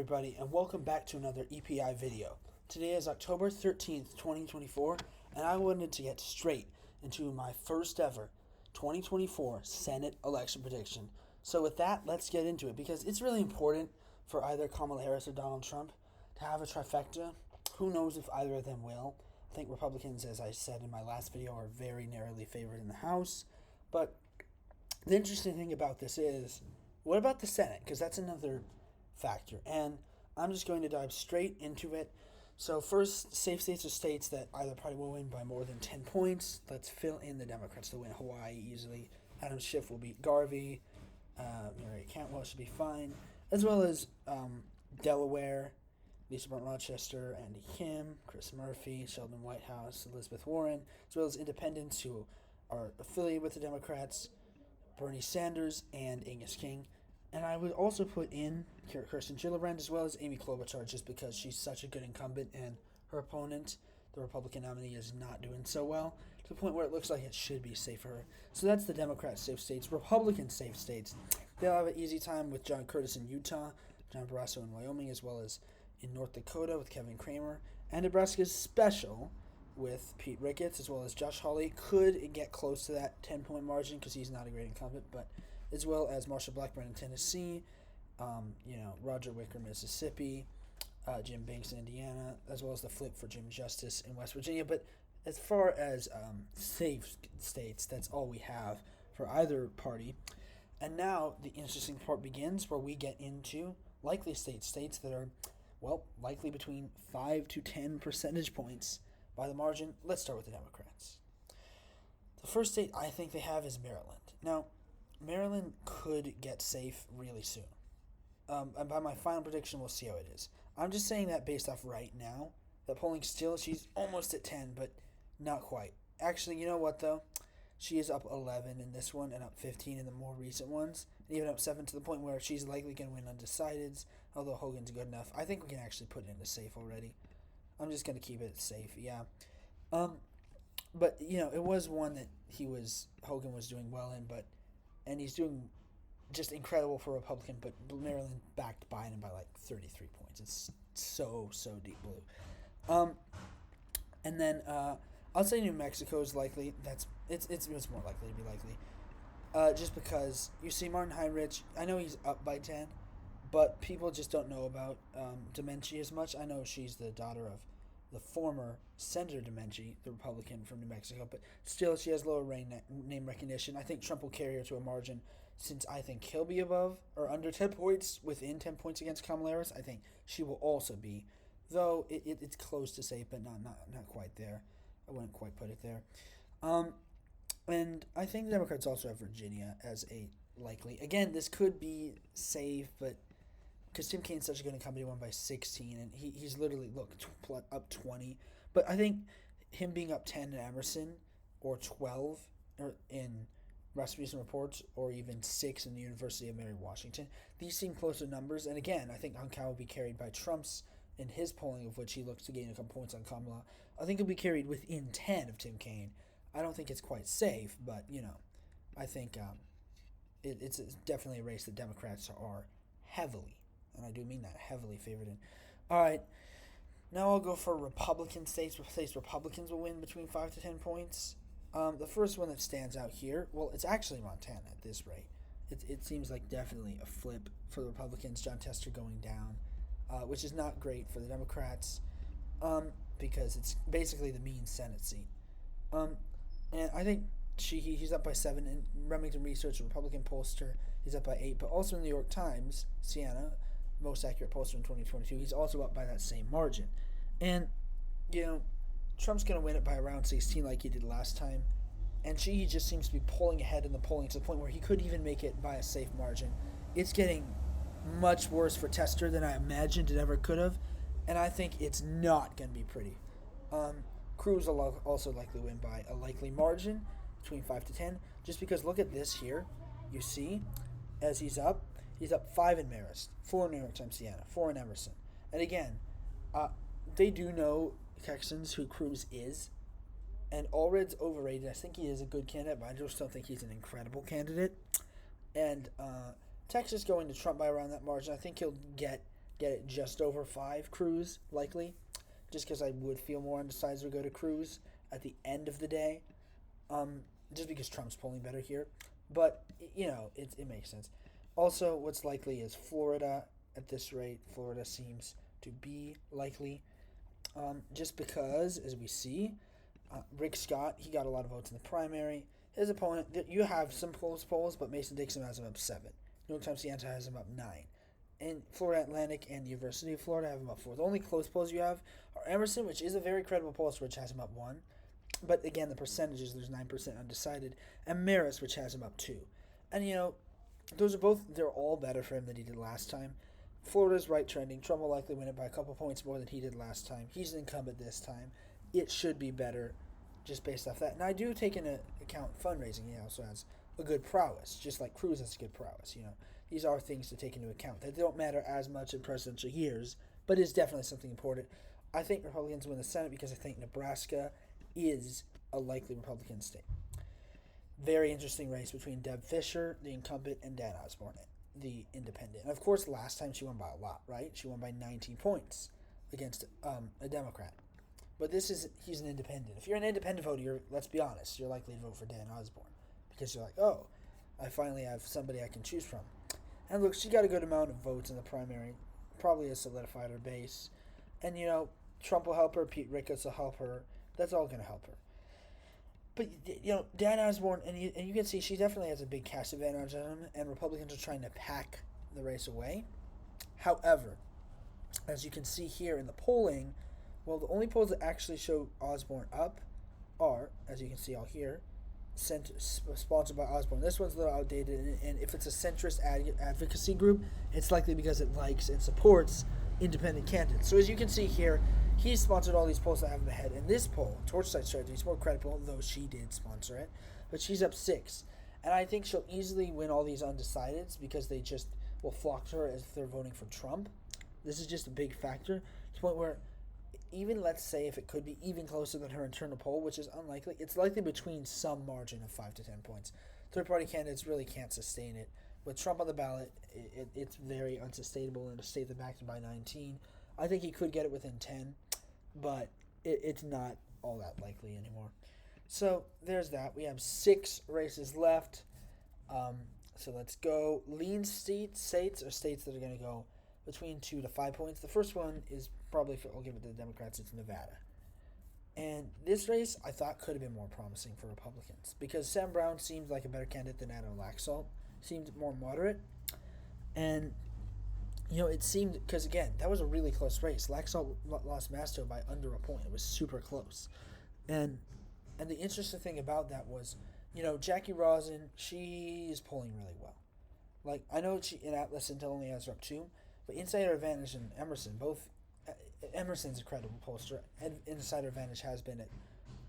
everybody, and welcome back to another EPI video. Today is October 13th, 2024, and I wanted to get straight into my first ever 2024 Senate election prediction. So with that, let's get into it, because it's really important for either Kamala Harris or Donald Trump to have a trifecta. Who knows if either of them will. I think Republicans, as I said in my last video, are very narrowly favored in the House. But the interesting thing about this is, what about the Senate? Because that's another factor. And I'm just going to dive straight into it. So first, safe states are states that either party will win by more than 10 points. Let's fill in the Democrats to win. Hawaii easily. Adam Schiff will beat Garvey. Mary Cantwell should be fine. As well as Delaware, Lisa Blunt Rochester, Andy Kim, Chris Murphy, Sheldon Whitehouse, Elizabeth Warren, as well as independents who are affiliated with the Democrats, Bernie Sanders, and Angus King. And I would also put in Kirsten Gillibrand as well as Amy Klobuchar, just because she's such a good incumbent and her opponent, the Republican nominee, is not doing so well, to the point where it looks like it should be safe for her. So that's the Democrat safe states. Republican safe states, they'll have an easy time with John Curtis in Utah, John Barrasso in Wyoming, as well as in North Dakota with Kevin Cramer, and Nebraska's special with Pete Ricketts, as well as Josh Hawley. Could get close to that 10-point margin because he's not a great incumbent, but as well as Marsha Blackburn in Tennessee, Roger Wicker, Mississippi, Jim Banks in Indiana, as well as the flip for Jim Justice in West Virginia. But as far as safe states, that's all we have for either party. And now the interesting part begins, where we get into likely states that are, well, likely between 5 to 10 percentage points by the margin. Let's start with the Democrats. The first state I think they have is Maryland. Now, Maryland could get safe really soon. And by my final prediction, we'll see how it is. I'm just saying that based off right now. The polling still, she's almost at 10, but not quite. Actually, you know what, though? She is up 11 in this one and up 15 in the more recent ones. And even up 7 to the point where she's likely going to win undecideds, although Hogan's good enough. I think we can actually put it into safe already. I'm just going to keep it safe, yeah. But, it was one that Hogan was doing well in, and he's doing just incredible for a Republican, but Maryland backed Biden by like 33 points. It's so deep blue. And then I'll say New Mexico is likely. It's more likely to be likely. Just because you see Martin Heinrich, I know he's up by 10, but people just don't know about Domenici as much. I know she's the daughter of the former Senator Domenici, the Republican from New Mexico, but still she has lower name recognition. I think Trump will carry her to a margin, since I think he'll be above or under 10 points, within 10 points against Kamala Harris. I think she will also be, though it's close to safe, but not quite there. I wouldn't quite put it there. And I think the Democrats also have Virginia as a likely. Again, this could be safe, but because Tim Kaine's such a good incumbent, he won by 16, and he's literally, up 20. But I think him being up 10 in Emerson, or 12 in Rasmussen Reports, or even 6 in the University of Mary Washington, these seem closer numbers. And again, I think Hunkau will be carried by Trump's in his polling, of which he looks to gain a couple points on Kamala. I think he'll be carried within 10 of Tim Kaine. I don't think it's quite safe, but, I think it's definitely a race that Democrats are heavily, and I do mean that, heavily favored in. All right, now I'll go for Republican states. Republicans will win between 5 to 10 points. The first one that stands out here, well, it's actually Montana at this rate. It seems like definitely a flip for the Republicans. Jon Tester going down, which is not great for the Democrats, because it's basically the mean Senate seat. And I think he's up by 7. In Remington Research, a Republican pollster, he's up by 8. But also in the New York Times, Siena, most accurate pollster in 2022, he's also up by that same margin. And, Trump's going to win it by around 16 like he did last time. And he just seems to be pulling ahead in the polling to the point where he could even make it by a safe margin. It's getting much worse for Tester than I imagined it ever could have. And I think it's not going to be pretty. Cruz will also likely win by a likely margin between 5 to 10. Just because look at this here. You see, as he's up 5 in Marist, 4 in New York Times Siena, 4 in Emerson. And again, they do know, Texans, who Cruz is, and Allred's overrated. I think he is a good candidate, but I just don't think he's an incredible candidate. And Texas going to Trump by around that margin. I think he'll get get it just over 5, Cruz, likely. Just because I would feel more undecided to go to Cruz at the end of the day. Just because Trump's polling better here. But, it makes sense. Also, what's likely is Florida at this rate. Florida seems to be likely. Just because, as we see, Rick Scott, he got a lot of votes in the primary. His opponent, you have some close polls, but Mason Dixon has him up 7. New York Times Sienta has him up 9. And Florida Atlantic and University of Florida have him up 4. The only close polls you have are Emerson, which is a very credible pollster, which has him up 1. But again, the percentages, there's 9% undecided. And Marist, which has him up 2. And, those are both, they're all better for him than he did last time. Florida's right trending. Trump will likely win it by a couple points more than he did last time. He's an incumbent this time. It should be better just based off that. And I do take into account fundraising. He also has a good prowess, just like Cruz has good prowess. These are things to take into account. They don't matter as much in presidential years, but it's definitely something important. I think Republicans win the Senate because I think Nebraska is a likely Republican state. Very interesting race between Deb Fischer, the incumbent, and Dan Osborne, the independent. And of course, last time she won by a lot, right? She won by 19 points against a Democrat. But he's an independent. If you're an independent voter, let's be honest, you're likely to vote for Dan Osborne. Because you're like, oh, I finally have somebody I can choose from. And look, she got a good amount of votes in the primary. Probably has solidified her base. And, Trump will help her. Pete Ricketts will help her. That's all going to help her. But, Dan Osborne, and you can see she definitely has a big cash advantage on him, and Republicans are trying to pack the race away. However, as you can see here in the polling, the only polls that actually show Osborne up are, as you can see all here, sponsored by Osborne. This one's a little outdated, and if it's a centrist advocacy group, it's likely because it likes and supports independent candidates. So as you can see here, he sponsored all these polls that have him ahead. And this poll, Torchlight Strategy, is more credible, though she did sponsor it. But she's up 6. And I think she'll easily win all these undecideds because they just will flock to her as if they're voting for Trump. This is just a big factor to the point where even, let's say, if it could be even closer than her internal poll, which is unlikely, it's likely between some margin of 5 to 10 points. Third-party candidates really can't sustain it. With Trump on the ballot, it's very unsustainable in a state that backed him by 19. I think he could get it within 10, but it's not all that likely anymore. So there's that. We have 6 races left. So let's go. Lean states are states that are going to go between 2 to 5 points. The first one is probably, I'll give it to the Democrats, it's Nevada. And this race, I thought, could have been more promising for Republicans because Sam Brown seemed like a better candidate than Adam Laxalt. Seemed more moderate. And, it seemed, because again, that was a really close race. Laxalt lost Masto by under a point. It was super close. And the interesting thing about that was, Jackie Rosen, she is polling really well. Like, I know she in Atlas Intel only has her up 2, but Insider Advantage and Emerson, both, Emerson's a credible pollster, and Insider Advantage has been at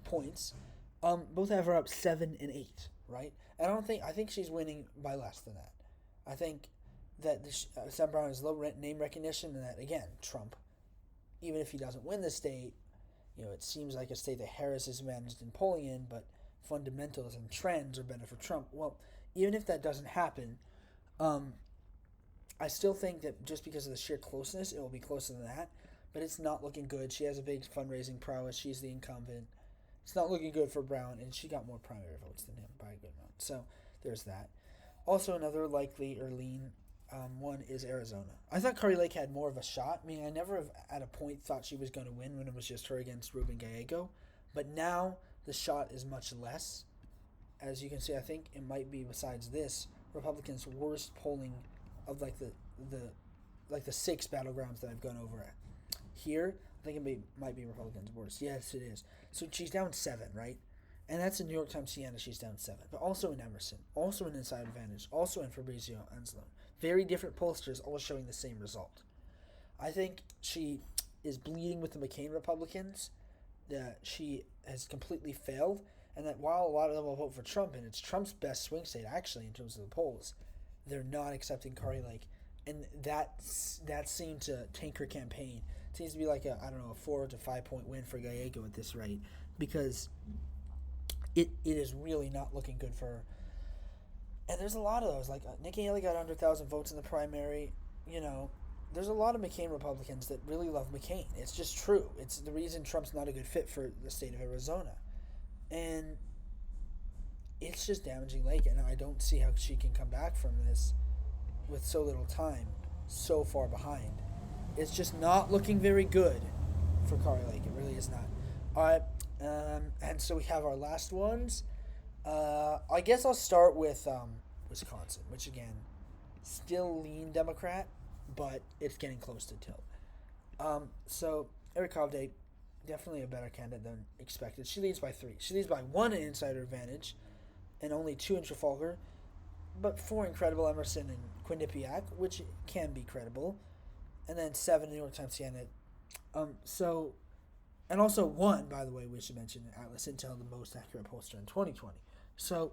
points. Both have her up 7 and 8, right? And I think she's winning by less than that. I think that Sam Brown has low name recognition, and that, again, Trump, even if he doesn't win the state, it seems like a state that Harris has managed in polling in, but fundamentals and trends are better for Trump. Well, even if that doesn't happen, I still think that just because of the sheer closeness, it will be closer than that, but it's not looking good. She has a big fundraising prowess. She's the incumbent. It's not looking good for Brown, and she got more primary votes than him by a good amount. So there's that. Also, another likely or lean one is Arizona. I thought Kari Lake had more of a shot. I mean, I never have at a point thought she was going to win when it was just her against Ruben Gallego. But now the shot is much less. As you can see, I think it might be, besides this, Republicans' worst polling of like the 6 battlegrounds that I've gone over at. Here, I think it might be Republicans' worst. Yes, it is. So she's down 7, right? And that's in New York Times Siena, she's down 7. But also in Emerson, also in Inside Advantage, also in Fabrizio Enslow. Very different pollsters, all showing the same result. I think she is bleeding with the McCain Republicans, that she has completely failed, and that while a lot of them will vote for Trump, and it's Trump's best swing state, actually, in terms of the polls, they're not accepting Kari Lake. And that seemed to tank her campaign. It seems to be like a 4 to 5 point win for Gallego at this rate, because it is really not looking good for her. And there's a lot of those. Like Nikki Haley got under 1,000 votes in the primary. there's a lot of McCain Republicans that really love McCain. It's just true. It's the reason Trump's not a good fit for the state of Arizona. And it's just damaging Lake, and I don't see how she can come back from this with so little time, so far behind. It's just not looking very good for Kari Lake. It really is not. All right, and so we have our last ones. I guess I'll start with Wisconsin, which again, still lean Democrat, but it's getting close to tilt. So Eric Hovde, definitely a better candidate than expected. She leads by 3. She leads by 1 in insider advantage, and only 2 in Trafalgar, but 4 in credible Emerson and Quinnipiac, which can be credible, and then 7 in New York Times CNN. And also 1, by the way, we should mention Atlas Intel, the most accurate pollster in 2020. So,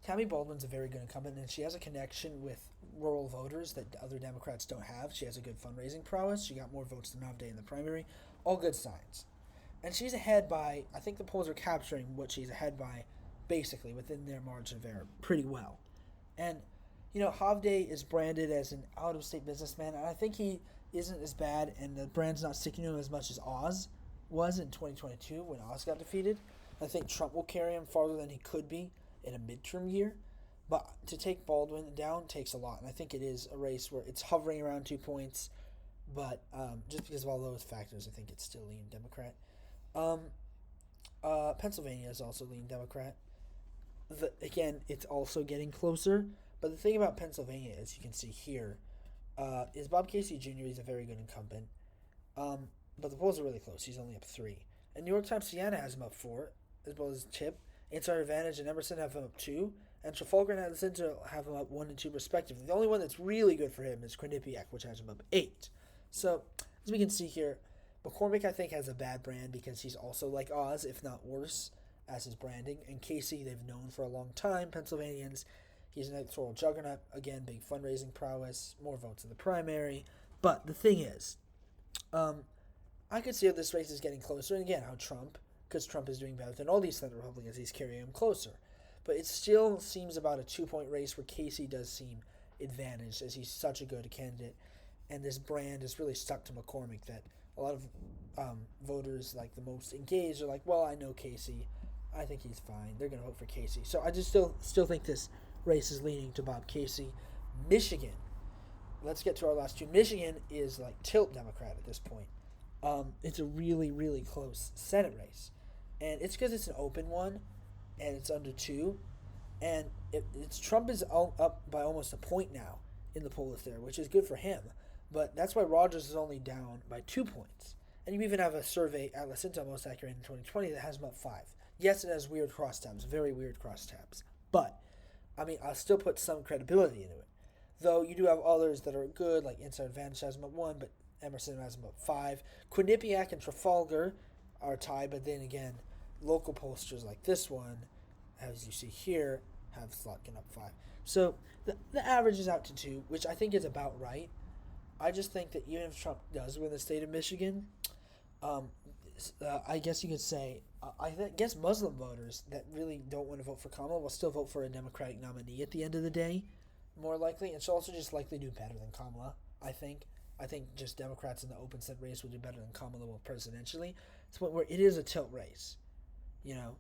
Tammy Baldwin's a very good incumbent, and she has a connection with rural voters that other Democrats don't have. She has a good fundraising prowess. She got more votes than Hovde in the primary. All good signs. And she's ahead by, I think the polls are capturing what she's ahead by, basically, within their margin of error pretty well. And, Hovde is branded as an out-of-state businessman, and I think he isn't as bad, and the brand's not sticking to him as much as Oz was in 2022 when Oz got defeated. I think Trump will carry him farther than he could be in a midterm year. But to take Baldwin down takes a lot, and I think it is a race where it's hovering around 2 points. But just because of all those factors, I think it's still lean Democrat. Pennsylvania is also lean Democrat. Again, it's also getting closer. But the thing about Pennsylvania, as you can see here, is Bob Casey Jr. is a very good incumbent. But the polls are really close. He's only up 3. And New York Times Siena has him up 4, as well as Chip. Insider Advantage and Emerson have him up 2. And Trafalgar and Atlas Intel have him up 1 and 2 respectively. The only one that's really good for him is Quinnipiac, which has him up 8. So, as we can see here, McCormick, I think, has a bad brand because he's also like Oz, if not worse, as his branding. And Casey, they've known for a long time, Pennsylvanians. He's an electoral juggernaut. Again, big fundraising prowess, more votes in the primary. But the thing is, I could see how this race is getting closer. And again, how Trump, because Trump is doing better than all these Senate Republicans, he's carrying him closer. But it still seems about a 2-point race where Casey does seem advantaged as he's such a good candidate. And this brand is really stuck to McCormick that a lot of voters, like the most engaged, are like, well, I know Casey. I think he's fine. They're going to vote for Casey. So I just still think this race is leaning to Bob Casey. Michigan. Let's get to our last 2. Michigan is like tilt Democrat at this point. It's a really, really close Senate race. And it's because it's an open one, and it's under 2. And Trump is up by almost a point now in the polls there, which is good for him. But that's why Rogers is only down by 2 points. And you even have a survey, Atlas Intel Most Accurate in 2020, that has him up 5. Yes, it has weird crosstabs, very weird crosstabs. But, I'll still put some credibility into it. Though you do have others that are good, like Inside Advantage has him up 1, but Emerson has him up 5. Quinnipiac and Trafalgar are tied, but then again, local pollsters like this one, as you see here, have Slotkin up 5. So the average is out to 2, which I think is about right. I just think that even if Trump does win the state of Michigan, I guess you could say, I guess Muslim voters that really don't want to vote for Kamala will still vote for a Democratic nominee at the end of the day, more likely. And she'll also just likely do better than Kamala, I think. I think just Democrats in the open Senate race will do better than Kamala will presidentially. It's a point where it is a tilt race.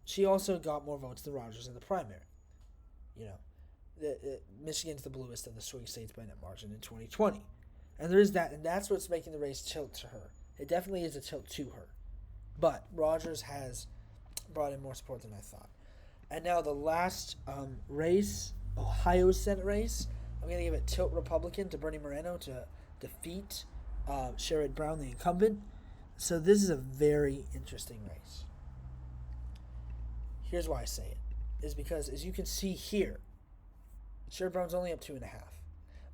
She also got more votes than Rogers in the primary. Michigan's the bluest of the swing states by net margin in 2020. And there is that, and that's what's making the race tilt to her. It definitely is a tilt to her. But Rogers has brought in more support than I thought. And now the last race, Ohio Senate race, I'm going to give it tilt Republican to Bernie Moreno to defeat Sherrod Brown, the incumbent. So this is a very interesting race. Here's why I say it. Is because, as you can see here, Sherrod Brown's only up 2.5.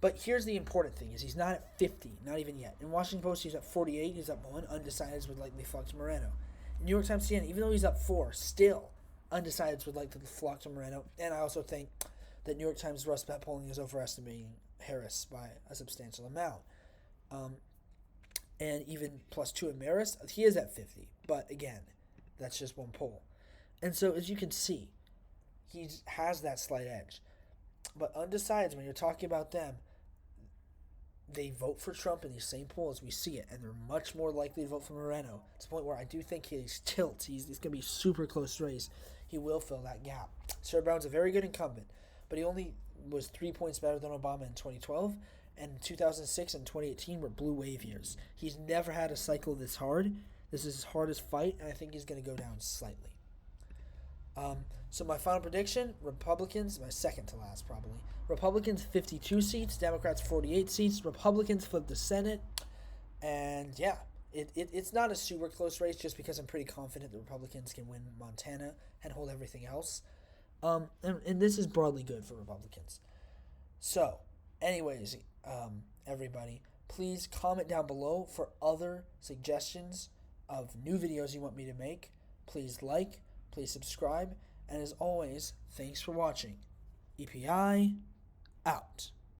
But here's the important thing, is he's not at 50, not even yet. In Washington Post, he's at 48, he's up 1, undecideds would likely flock to Moreno. In New York Times CNN, even though he's up 4, still, undecideds would likely flock to Moreno. And I also think that New York Times Rust Belt polling is overestimating Harris by a substantial amount. And even +2 in Marist, he is at 50. But again, that's just one poll. And so, as you can see, he has that slight edge. But undecideds, when you're talking about them, they vote for Trump in these same polls, we see it, and they're much more likely to vote for Moreno, to the point where I do think he's tilt. It's going to be a super close race. He will fill that gap. Sherrod Brown's a very good incumbent, but he only was 3 points better than Obama in 2012, and 2006 and 2018 were blue wave years. He's never had a cycle this hard. This is his hardest fight, and I think he's going to go down slightly. So my final prediction, Republicans, my second to last probably. Republicans 52 seats, Democrats 48 seats. Republicans flip the Senate. And yeah, it's not a super close race just because I'm pretty confident the Republicans can win Montana and hold everything else. And this is broadly good for Republicans. So, anyways, everybody, please comment down below for other suggestions of new videos you want me to make. Please like, please subscribe, and as always, thanks for watching. EPI out.